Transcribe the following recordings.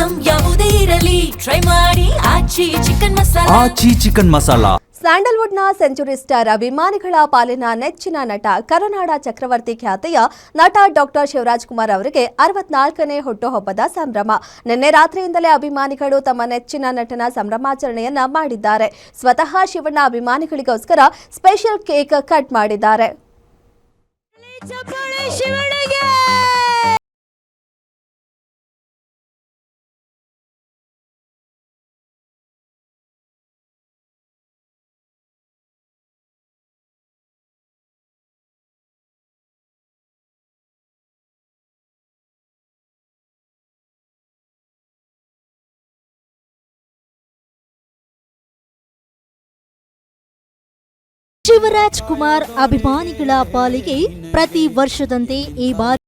Item ಯಾವುದೇ ಇರಲಿ try ಮಾಡಿ ಆಚಿ ಚಿಕನ್ ಮಸಾಲಾ. ಸ್ಯಾಂಡಲ್ವುಡ್ನ ಸೆಂಚುರಿ ಸ್ಟಾರ್ ಅಭಿಮಾನಿಗಳ ಪಾಲಿನ ನೆಚ್ಚಿನ ನಟ ಕರುನಾಡ ಚಕ್ರವರ್ತಿ ಖ್ಯಾತಿಯ ನಟ ಡಾಕ್ಟರ್ ಶಿವರಾಜ್ ಕುಮಾರ್ ಅವರಿಗೆ 64ನೇ ಹುಟ್ಟುಹಬ್ಬದ ಸಂಭ್ರಮ. ನಿನ್ನೆ ರಾತ್ರಿಯಿಂದಲೇ ಅಭಿಮಾನಿಗಳು ತಮ್ಮ ನೆಚ್ಚಿನ ನಟನ ಸಂಭ್ರಮಾಚರಣೆಯನ್ನ ಮಾಡಿದ್ದಾರೆ. ಸ್ವತಃ ಶಿವಣ್ಣ ಅಭಿಮಾನಿಗಳಿಗೋಸ್ಕರ ಸ್ಪೆಷಲ್ ಕೇಕ್ ಕಟ್ ಮಾಡಿದ್ದಾರೆ. ಶಿವರಾಜ್ ಕುಮಾರ್ ಅಭಿಮಾನಿಗಳ ಪಾಲಿಗೆ ಪ್ರತಿ ವರ್ಷದಂತೆ ಈ ಬಾರಿ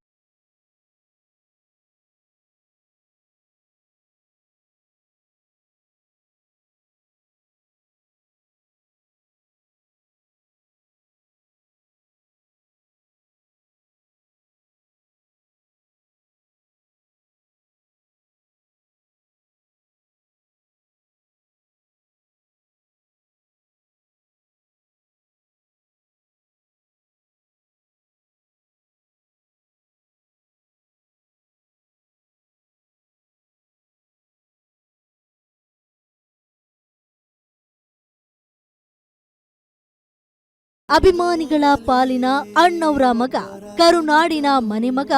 ಅಭಿಮಾನಿಗಳ ಪಾಲಿನ ಅಣ್ಣವರ ಮಗ ಕರುನಾಡಿನ ಮನೆ ಮಗ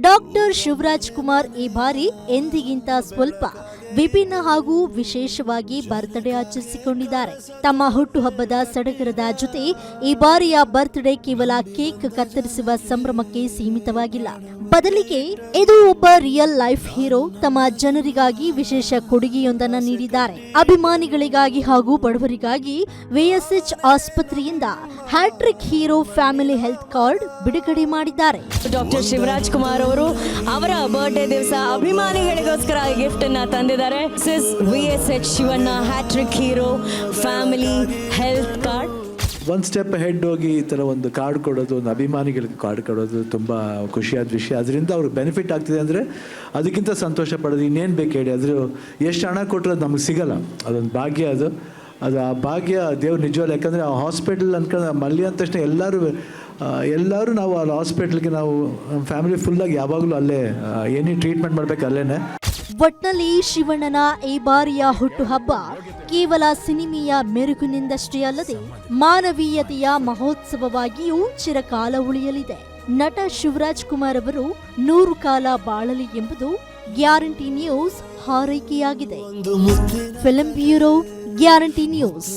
ಡಾಕ್ಟರ್ ಶಿವರಾಜ್ ಕುಮಾರ್ ಈ ಬಾರಿ ಎಂದಿಗಿಂತ ಸ್ವಲ್ಪ ವಿಭಿನ್ನ ಹಾಗೂ ವಿಶೇಷವಾಗಿ ಬರ್ತ್ಡೇ ಆಚರಿಸಿಕೊಂಡಿದ್ದಾರೆ. ತಮ್ಮ ಹುಟ್ಟುಹಬ್ಬದ ಸಡಗರದ ಜೊತೆ ಈ ಬಾರಿಯ ಬರ್ತ್ಡೇ ಕೇವಲ ಕೇಕ್ ಕತ್ತರಿಸುವ ಸಂಭ್ರಮಕ್ಕೆ ಸೀಮಿತವಾಗಿಲ್ಲ. ಬದಲಿಗೆ ಇದು ಒಬ್ಬ ರಿಯಲ್ ಲೈಫ್ ಹೀರೋ ತಮ್ಮ ಜನರಿಗಾಗಿ ವಿಶೇಷ ಕೊಡುಗೆಯೊಂದನ್ನು ನೀಡಿದ್ದಾರೆ. ಅಭಿಮಾನಿಗಳಿಗಾಗಿ ಹಾಗೂ ಬಡವರಿಗಾಗಿ ವಿಎಸ್ಎಚ್ ಆಸ್ಪತ್ರೆಯಿಂದ hat trick hero family health card ಬಿಡುಗಡೆ ಮಾಡಿದ್ದಾರೆ. ಡಾಕ್ಟರ್ ಶಿವರಾಜ್ ಕುಮಾರ್ ಅವರು ಅವರ ಬರ್ತ್ಡೇ ದಿವಸ ಅಭಿಮಾನಿಗಳಿಗೋಸ್ಕರ ಗಿಫ್ಟ್ ಅನ್ನ ತಂದಿದ್ದಾರೆ. VSH Shivanna hattrick hero family health card. ಒಂದು ಸ್ಟೆಪ್ ಹೆಡ್ ಹೋಗಿ ಈ ಥರ ಒಂದು ಕಾರ್ಡ್ ಕೊಡೋದು, ಒಂದು ಅಭಿಮಾನಿಗಳಿಗೆ ಕಾರ್ಡ್ ಕೊಡೋದು ತುಂಬ ಖುಷಿಯಾದ ವಿಷಯ. ಅದರಿಂದ ಅವ್ರಿಗೆ ಬೆನಿಫಿಟ್ ಆಗ್ತಿದೆ ಅಂದರೆ ಅದಕ್ಕಿಂತ ಸಂತೋಷ ಪಡೋದು ಇನ್ನೇನು ಬೇಕು ಹೇಳಿ. ಅದ್ರ ಎಷ್ಟು ಹಣ ಕೊಟ್ಟರೆ ಅದು ನಮಗೆ ಸಿಗಲ್ಲ, ಅದೊಂದು ಭಾಗ್ಯ. ಅದು ಆ ಭಾಗ್ಯ ದೇವ್ರು ನಿಜವಲ್ಲ. ಯಾಕಂದರೆ ಆ ಹಾಸ್ಪಿಟಲ್ ಅನ್ಕೊಂಡು ಮಲ್ಲಿ ಅಂದ ತಕ್ಷಣ ಎಲ್ಲರೂ ನಾವು ಆ ಹಾಸ್ಪಿಟ್ಲಿಗೆ ನಾವು ನಮ್ಮ ಫ್ಯಾಮಿಲಿ ಫುಲ್ಲಾಗಿ ಯಾವಾಗಲೂ ಅಲ್ಲೇ ಏನೇ ಟ್ರೀಟ್ಮೆಂಟ್ ಮಾಡಬೇಕು ಅಲ್ಲೇ. ಒಟ್ನಲ್ಲಿ ಶಿವಣ್ಣನ ಈ ಬಾರಿಯ ಹುಟ್ಟುಹಬ್ಬ ಕೇವಲ ಸಿನಿಮೆಯ ಮೆರುಗಿನಿಂದಷ್ಟೇ ಅಲ್ಲದೆ ಮಾನವೀಯತೆಯ ಮಹೋತ್ಸವವಾಗಿಯೂ ಚಿರಕಾಲ ಉಳಿಯಲಿದೆ. ನಟ ಶಿವರಾಜ್ ಕುಮಾರ್ ಅವರು 100 ಕಾಲ ಬಾಳಲಿ ಎಂಬುದು ಗ್ಯಾರಂಟಿ ನ್ಯೂಸ್ ಹಾರೈಕೆಯಾಗಿದೆ. Film bureau, Guarantee news.